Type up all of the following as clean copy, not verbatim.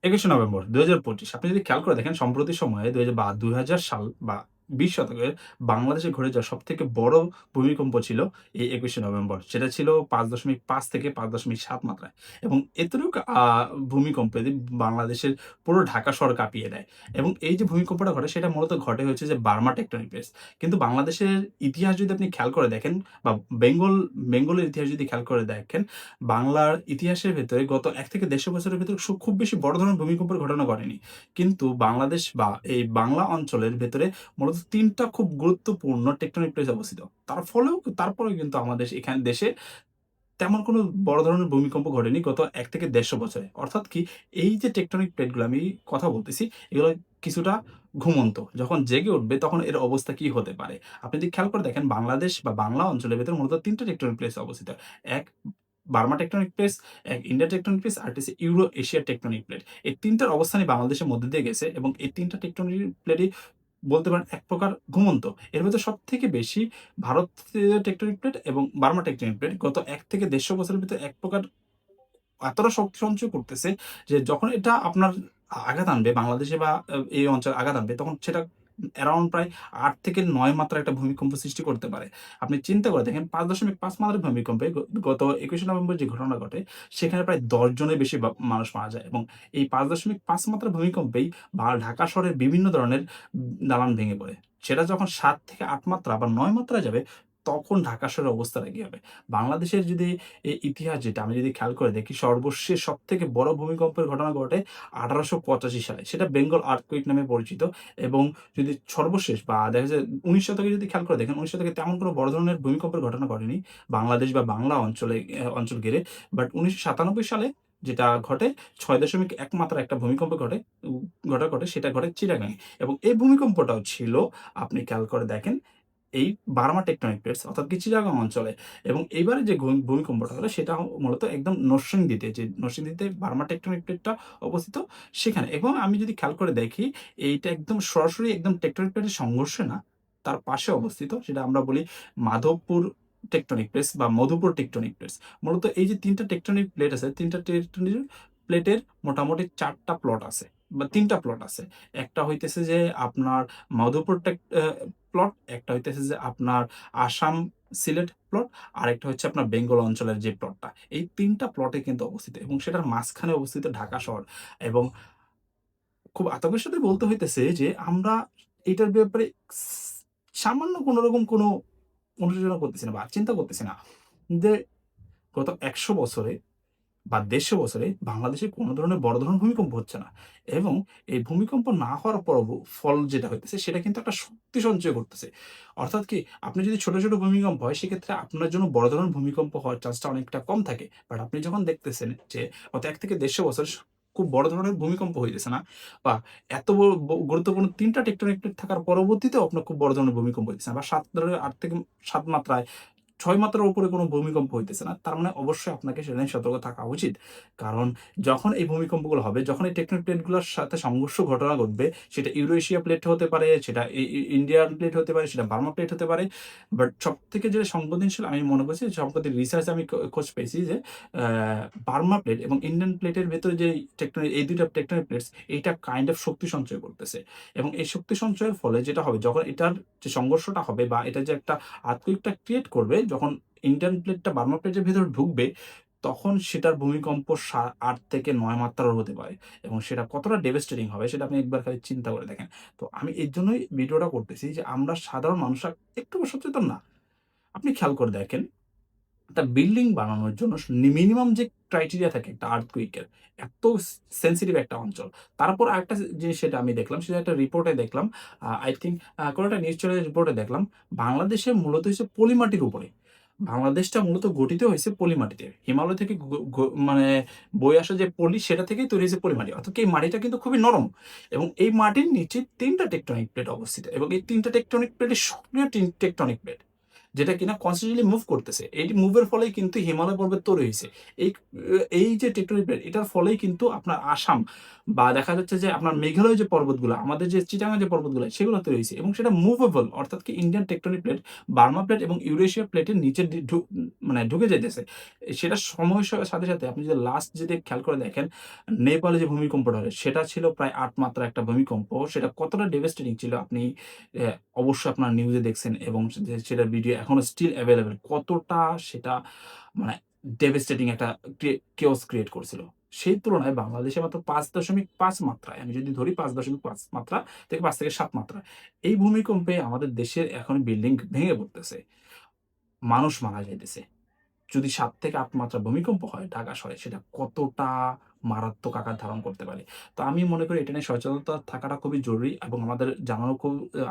২১শে নভেম্বর ২০২৫ আপনি যদি খেয়াল করে দেখেন সম্প্রতি সময়ে ২০০০ সাল বা ২০ শতকের বাংলাদেশে ঘটে যাওয়া সবথেকে বড় ভূমিকম্প ছিল এই ২১শে নভেম্বর। সেটা ছিল ৫.৫ থেকে ৫.৭ মাত্রায় এবং এতটুকু ভূমিকম্পে বাংলাদেশের পুরো ঢাকা শহর কাঁপিয়ে দেয় এবং এই যে ভূমিকম্পটা ঘটে সেটা মূলত ঘটে হচ্ছে যে বার্মা টেকটনিক প্লেটস। কিন্তু বাংলাদেশের ইতিহাস যদি আপনি খেয়াল করে দেখেন বা বেঙ্গলের ইতিহাস যদি খেয়াল করে দেখেন বাংলার ইতিহাসের ভেতরে গত ১ থেকে ১৫০ বছরের ভেতরে খুব বেশি বড় ধরনের ভূমিকম্পের ঘটনা ঘটেনি। কিন্তু বাংলাদেশ বা এই বাংলা অঞ্চলের ভেতরে মূলত ৩ টা খুব গুরুত্বপূর্ণ টেকটনিক প্লেট অবস্থিত। তারপরেও কিন্তু আমাদের এখানে দেশে তেমন কোনো বড় ধরনের ভূমিকম্প ঘটেনি গত ১ থেকে ১৫০ বছরে। অর্থাৎ কি এই যে টেকটনিক প্লেটগুলো আমি কথা বলতেছি, এগুলো কিছুটা ঘুমন্ত। যখন জেগে উঠবে তখন এর অবস্থা কি হতে পারে? আপনি যদি খেয়াল করে দেখেন বাংলাদেশ বা বাংলা অঞ্চলের ভেতরে মূলত ৩ টা টেকটনিক প্লেটস অবস্থিত। এক বার্মা টেকটনিক প্লেটস, এক ইন্ডিয়া টেকটনিক প্লেটস, আরেকটা হচ্ছে ইউরো এশিয়া টেকটনিক প্লেট। এই ৩ টার অবস্থানই বাংলাদেশের মধ্যে দিয়ে গেছে এবং এই ৩ টা টেকটনিক প্লেটই বলতে পারেন এক প্রকার ঘুমন্ত। এর ভেতর সবথেকে বেশি ভারতীয় টেকটনিক প্লেট এবং বার্মা টেকটনিক প্লেট গত ১ থেকে ১৫০ বছরের ভিতরে এক প্রকার এতটা শক্তি সঞ্চয় করতেছে যে যখন এটা আপনার আঘাত আনবে বাংলাদেশে বা এই অঞ্চলে আঘাত আনবে তখন সেটা অ্যারাউন্ড প্রায় ৮ থেকে ৯ মাত্রার একটা ভূমিকম্প সৃষ্টি করতে পারে। আপনি চিন্তা করে দেখেন ৫.৫ মাত্রার ভূমিকম্পে গত ২১শে নভেম্বর যে ঘটনা ঘটে সেখানে প্রায় ১০ জনের বেশি মানুষ মারা যায় এবং এই ৫.৫ মাত্রার ভূমিকম্পেই ঢাকা শহরের বিভিন্ন ধরনের দালান ভেঙে পড়ে। সেটা যখন ৭ থেকে ৮ মাত্রা বা ৯ মাত্রায় যাবে তখন ঢাকা শহরের অবস্থাটা কি হবে? বাংলাদেশের যদি ইতিহাস যেটা আমি যদি খেয়াল করে দেখি সর্বশেষ সবথেকে বড় ভূমিকম্পের ঘটনা ঘটে ১৮৮৫ সালে। সেটা বেঙ্গল আর্থকুইক নামে পরিচিত এবং যদি সর্বশেষ বা দেখা যায় ১৯ শতকে যদি খেয়াল করে দেখেন ১৯ শতকে তেমন কোনো বড় ধরনের ভূমিকম্পের ঘটনা ঘটেনি বাংলাদেশ বা বাংলা অঞ্চল ঘিরে। বাট ১৯৯৭ সালে যেটা ঘটে ৬.১ মাত্রার একটা ভূমিকম্প ঘটে সেটা ঘটে চিটাগাংয়ে এবং এই ভূমিকম্পটাও ছিল আপনি খেয়াল করে দেখেন এই বার্মা টেকটনিক প্লেটস অর্থাৎ কি চিটাগং অঞ্চলে এবং এইবারে যে ভূমিকম্পটা হলো সেটা মূলত একদম নরসিংদীতে যে নরসিংদীতে বার্মা টেকটনিক প্লেটটা অবস্থিত সেখানে এবং আমি যদি খেয়াল করে দেখি এইটা একদম সরাসরি একদম টেকটনিক প্লেটের সংঘর্ষে না, তার পাশে অবস্থিত সেটা আমরা বলি মাধবপুর টেকটনিক প্লেটস বা মধুপুর টেকটনিক প্লেটস। মূলত এই যে ৩ টা টেকটনিক প্লেট আছে ৩ টা টেকটনিক প্লেটের মোটামুটি ৪ টা প্লট আছে বা ৩ টা প্লট আছে। একটা হইতেছে যে আপনার মধুপুর প্লট, একটা হইতেছে যে আপনার আসাম, সিলেট প্লট, আরেকটা হচ্ছে আপনার বেঙ্গল অঞ্চলের যে প্লটটা। এই ৩ টা প্লটে কিন্তু অবস্থিত এবং সেটার মাঝখানে অবস্থিত ঢাকা শহর এবং খুব আতঙ্কের সাথে বলতে হইতেছে যে আমরা এটার ব্যাপারে সামান্য কোনরকম কোনো অনুশোচনা করতেছি না বা চিন্তা করতেছি না যে গত ১০০ বছরে বা ১৫০ বছরে বাংলাদেশে কোন ধরনের বড় ধরনের ভূমিকম্প হচ্ছে না। এবং এই ভূমিকম্প না হওয়ার ফল যেটা হইতেছে সেটা কিন্তু একটা শক্তি সঞ্চয় করতেছে। অর্থাৎ কি আপনি যদি ছোট ভূমিকম্প হয় সেক্ষেত্রে আপনার জন্য বড় ধরনের ভূমিকম্প হওয়ার চান্সটা অনেকটা কম থাকে। বাট আপনি যখন দেখতেছেন যে গত ১ থেকে ১৫০ বছর খুব বড় ধরনের ভূমিকম্প হইতেছে না বা এত গুরুত্বপূর্ণ ৩ টা টেকটনিক প্লেট থাকার পরবর্তীতেও আপনার খুব বড় ধরনের ভূমিকম্প হইতেছে না বা ৮ থেকে ৭ মাত্রায় ৬ মাত্রার উপরে কোনো ভূমিকম্প হইতেছে না। তার মানে অবশ্যই আপনাকে সেটা নিয়ে সতর্ক থাকা উচিত। কারণ যখন এই ভূমিকম্পগুলো হবে, যখন এই টেকটনিক প্লেটগুলোর সাথে সংঘর্ষ ঘটনা ঘটবে, সেটা ইউরোএশিয়া প্লেট হতে পারে, সেটা ইন্ডিয়ান প্লেট হতে পারে, সেটা বার্মা প্লেট হতে পারে। বাট সবথেকে যেটা সংবেদনশীল আমি মনে করছি সম্প্রতি রিসার্চ আমি খোঁজ পেয়েছি যে আ বার্মা প্লেট এবং ইন্ডিয়ান প্লেটের ভেতরে যে এই ২ টা টেকটনিক প্লেটস এইটা কাইন্ড অফ শক্তি সঞ্চয় করতেছে। এবং এই শক্তি সঞ্চয়ের ফলে যেটা হবে যখন এটার যে সংঘর্ষটা হবে বা এটা যে একটা আর্থকুইকটা ক্রিয়েট করবে যখন ইন্ডিয়ান প্লেটটা বার্মা প্লেটের ভেতরে ঢুকবে, তখন সেটার ভূমিকম্প ৮ থেকে ৯ মাত্রারও হতে পারে এবং সেটা কতটা ডেভাস্টেটিং হবে সেটা আপনি একবার খালি চিন্তা করে দেখেন। তো আমি এর জন্যই ভিডিওটা করতেছি যে আমরা সাধারণ মানুষরা একটুও সচেতন না। আপনি খেয়াল করে দেখেন একটা বিল্ডিং বানানোর জন্য মিনিমাম যে ক্রাইটেরিয়া থাকে একটা আর্থকুইক এর, এত সেনসিটিভ একটা অঞ্চল। তারপর আরেকটা জিনিস সেটা আমি দেখলাম, সেটা একটা রিপোর্টে দেখলাম। আই থিংক কোন একটা নিউজ চ্যানেলের রিপোর্টে দেখলাম, বাংলাদেশে মূলত হইছে পলিমাটির উপরে। বাংলাদেশটা মূলত গঠিত হইছে পলিমাটিতে। হিমালয় থেকে গ গ মানে বয়ে আসা যে পলি সেটা থেকেই তৈরি হইছে পলিমাটি। অর্থাৎ এই মাটিটা কিন্তু খুবই নরম এবং এই মাটির নিচে ৩ টা টেকটনিক প্লেট অবস্থিত এবং এই ৩ টা টেকটনিক প্লেটই সক্রিয় টেকটনিক প্লেট। যেটা কিনা কনস্ট্যান্টলি মুভ করতেছে। এই মুভের ফলেই কিন্তু হিমালয় পর্বত তৈরি হইছে। এই এই যে টেকটনিক প্লেট এটার ফলেই কিন্তু আপনার আসাম বা দেখা যাচ্ছে যে আপনার মেঘালয় যে পর্বতগুলা, আমাদের যে চিটাগাং যে পর্বতগুলা সেগুলো তৈরি হইছে এবং সেটা মুভেবল অর্থাৎ কি Indian tectonic plate, Burma plate এবং ইউরেশিয়া প্লেটের নিচে মানে ঢুকে যাইতেছে। সেটা সময়ের সাথে, সাথে আপনি যদি লাস্ট যদি খেয়াল করে দেখেন, নেপালে যে ভূমিকম্পটা হয় সেটা ছিল প্রায় ৮ মাত্রার একটা ভূমিকম্প। সেটা কতটা ডেভাস্টেটিং ছিল আপনি অবশ্যই আপনার নিউজে দেখছেন এবং সেটার ভিডিও এখনো স্টিল এভেইলেবল। কতটা সেটা মানে ডেভাস্টেটিং একটা chaos ক্রিয়েট করছিল। সেই তুলনায় বাংলাদেশে মাত্র ৫.৫ মাত্রায়, আমি যদি ধরি ৫.৫ মাত্রা থেকে ৫ থেকে ৭ মাত্রা। এই ভূমিকম্পে আমাদের দেশের এখন বিল্ডিং ভেঙে পড়তেছে। মানুষ মারা যাইতেছে। যদি ৭ থেকে ৮ মাত্রার ভূমিকম্প হয় ঢাকা শহরে, সেটা কতটা মারাত্মক আকার ধারণ করতে পারে। তো আমি মনে করি এটা নিয়ে সচেতনতা থাকাটা খুবই জরুরি এবং আমাদের জানানো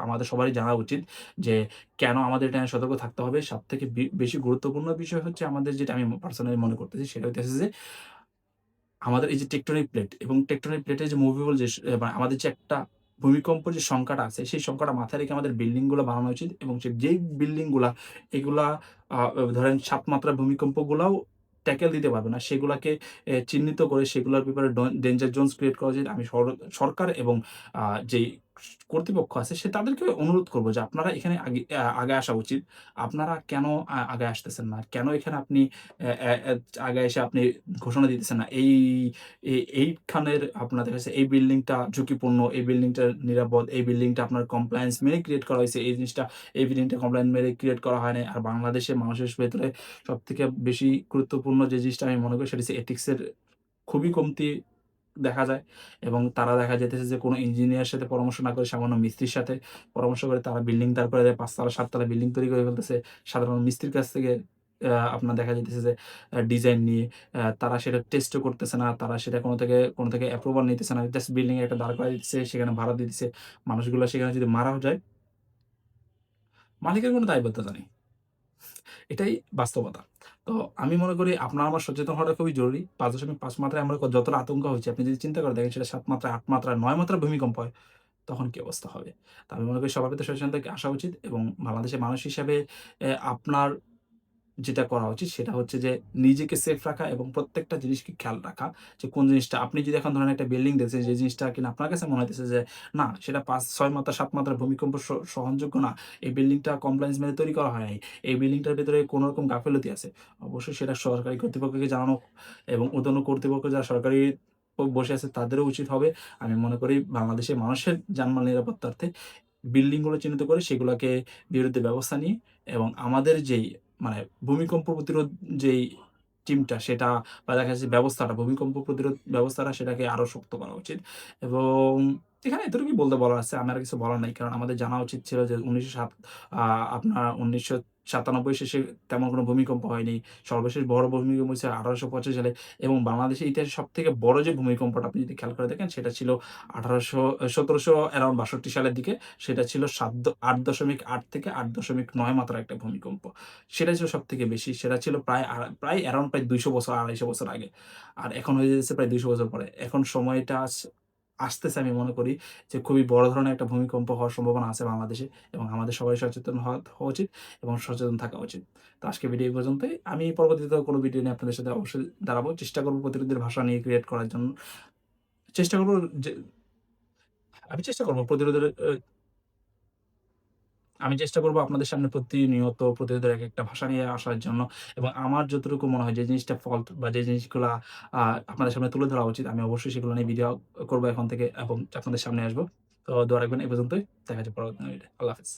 আমাদের সবারই জানা উচিত যে কেন আমাদের এটা নিয়ে সতর্ক থাকতে হবে। সবথেকে বেশি গুরুত্বপূর্ণ বিষয় হচ্ছে আমাদের, যেটা আমি পার্সোনালি মনে করতেছি সেটা হইতেছে যে আমাদের এই যে টেকটনিক প্লেট এবং টেকটনিক প্লেটের যে মুভেবল যে মানে আমাদের যে একটা ভূমিকম্পের যে সংখ্যাটা আছে, সেই সংখ্যাটা মাথায় রেখে আমাদের বিল্ডিং গুলা বানানো উচিত এবং যেই বিল্ডিং গুলা এগুলা আ ধরেন ৭ মাত্রার ভূমিকম্পগুলাও ট্যাকেল দিতে পারবে না। সেগুলাকে চিহ্নিত করে সেগুলার ব্যাপারে ডেঞ্জার জোনস ক্রিয়েট করা উচিত। আমি সরকার এবং যেই কর্তৃপক্ষ আছে তাদেরকে অনুরোধ করব যে আপনারা এখানে আগে আসা উচিত। আপনারা কেন আগায় আসতেছেন না? কেন এখানে আপনি অ্যা অ্যা অ্যা আগায় এসে আপনি ঘোষণা দিতেছেন না? এইখানের আপনার দেখা যাচ্ছে এই বিল্ডিংটা ঝুঁকিপূর্ণ, এই বিল্ডিংটা নিরাপদ, এই বিল্ডিংটা আপনার কমপ্লায়েন্স মেনে ক্রিয়েট করা হইছে। এই জিনিসটা এই বিল্ডিংটা কমপ্লায়েন্স মেনে ক্রিয়েট করা হয় নাই। আর বাংলাদেশের মানুষের ভেতরে সবথেকে বেশি গুরুত্বপূর্ণ যে জিনিসটা আমি মনে করি সেটা হচ্ছে এথিক্স এর খুবই কমতি দেখা যায় এবং তারা দেখা যাইতেছে যে কোনো ইঞ্জিনিয়ারের সাথে পরামর্শ না করে সামান্য মিস্ত্রির সাথে পরামর্শ করে তারা বিল্ডিং দাঁড় করে দেয়। ৫ তলা ৭ তলা বিল্ডিং তৈরি করে ফেলতেছে। সাধারণ মিস্ত্রির কাছ থেকে আপনার দেখা যাইতেছে যে ডিজাইন নিয়ে তারা সেটা টেস্টও করতেছে না। তারা সেটা কোনো থেকে অ্যাপ্রুভাল নিতেছে না। জাস্ট বিল্ডিং একটা দাঁড় করায় দিতেছে, সেখানে ভাড়া দিয়ে দিছে। মানুষগুলো সেখানে যদি মারাও যায়, মালিকের কোনো দায়বদ্ধতা নেই। এটাই বাস্তবতা। তো আমি মনে করি আপনার আমার সচেতন হওয়াটা খুবই জরুরি। ৫.৫ মাত্রায় আমরা যতটা আতঙ্ক হচ্ছি, আপনি যদি চিন্তা করে দেখেন সেটা ৭ মাত্রা, ৮ মাত্রা, ৯ মাত্রার ভূমিকম্প হয়, তখন কি অবস্থা হবে? তো আমি মনে করি সবার ভেতরে সচেতন থেকে আসা উচিত এবং বাংলাদেশের মানুষ হিসাবে আপনার যেটা করা উচিত সেটা হচ্ছে যে নিজেকে সেফ রাখা এবং প্রত্যেকটা জিনিসকে খেয়াল রাখা যে কোন জিনিসটা আপনি যদি এখন ধরেন একটা বিল্ডিং দেখছেন যে জিনিসটা কিনা আপনার কাছে মনে হইতেছে যে না সেটা ৫-৬ মাত্রা ৭ মাত্রার ভূমিকম্প সহনযোগ্য না। এই বিল্ডিংটা কমপ্লায়েন্স মেনে তৈরি করা হয় নাই। এই বিল্ডিংটার ভেতরে কোন রকম গাফিলতি আছে। অবশ্যই সেটা সরকারি কর্তৃপক্ষকে জানানো এবং ঊর্ধ্বতন কর্তৃপক্ষ যারা সরকারি বসে আছে তাদেরও উচিত হবে। আমি মনে করি বাংলাদেশের মানুষের জানমাল নিরাপত্তার্থে বিল্ডিং গুলো চিহ্নিত করে সেগুলাকে বিরুদ্ধে ব্যবস্থা নিয়ে এবং আমাদের যেই মানে ভূমিকম্প প্রতিরোধ যেই টিমটা সেটা বা দেখা যাচ্ছে ব্যবস্থাটা, ভূমিকম্প প্রতিরোধ ব্যবস্থাটা সেটাকে আরো শক্ত করা উচিত। এবং এখানে এতটুকুই বলতে বলার আছে। আমার আর কিছু বলার নাই। কারণ আমাদের জানা উচিত ছিল যে ১৯০৭ আপনার ১৯৯৭ শেষে তেমন কোনো ভূমিকম্প হয়নি। সর্বশেষ বড় ভূমিকম্প হয়েছে ১৮৮৫ সালে এবং বাংলাদেশের ইতিহাসে সবথেকে বড় যে ভূমিকম্পটা আপনি যদি খেয়াল করে দেখেন সেটা ছিল ১৭০০ অ্যারাউন্ড ৬২ সালের দিকে। সেটা ছিল ৮.৮ থেকে ৮.৯ মাত্রার একটা ভূমিকম্প। সেটাই ছিল সবথেকে বেশি। সেটা ছিল প্রায় অ্যারাউন্ড প্রায় ২০০ বছর, ২৫০ বছর আগে। আর এখন হয়ে যাচ্ছে প্রায় ২০০ বছর পরে। এখন সময়টা আসতেছে, আমি মনে করি যে খুবই বড় ধরনের একটা ভূমিকম্প হওয়ার সম্ভাবনা আছে বাংলাদেশে এবং আমাদের সবাই সচেতন হওয়া উচিত এবং সচেতন থাকা উচিত। তো আজকে ভিডিও এই পর্যন্তই। আমি পরবর্তীতে কোনো ভিডিও নিয়ে আপনাদের সাথে অবশ্যই দাঁড়াবো। চেষ্টা করব প্রতিরোধের ভাষা নিয়ে ক্রিয়েট করার জন্য। চেষ্টা করব যে আমি চেষ্টা করব প্রতিরোধের আমি চেষ্টা করব আপনাদের সামনে প্রতিনিয়ত প্রতিরোধের একেকটা ভাষা নিয়ে আসার জন্য এবং আমার যতটুকু মনে হয় যে জিনিসটা ফল্ট বা যে জিনিসগুলা আ আপনাদের সামনে তুলে ধরা উচিত, আমি অবশ্যই সেগুলো নিয়ে ভিডিও করব এখন থেকে এবং আপনাদের সামনে আসবো। তো দোয়া রাখবেন এই পর্যন্তই। দেখা হচ্ছে পরবর্তী ভিডিওতে। আল্লাহ হাফেজ।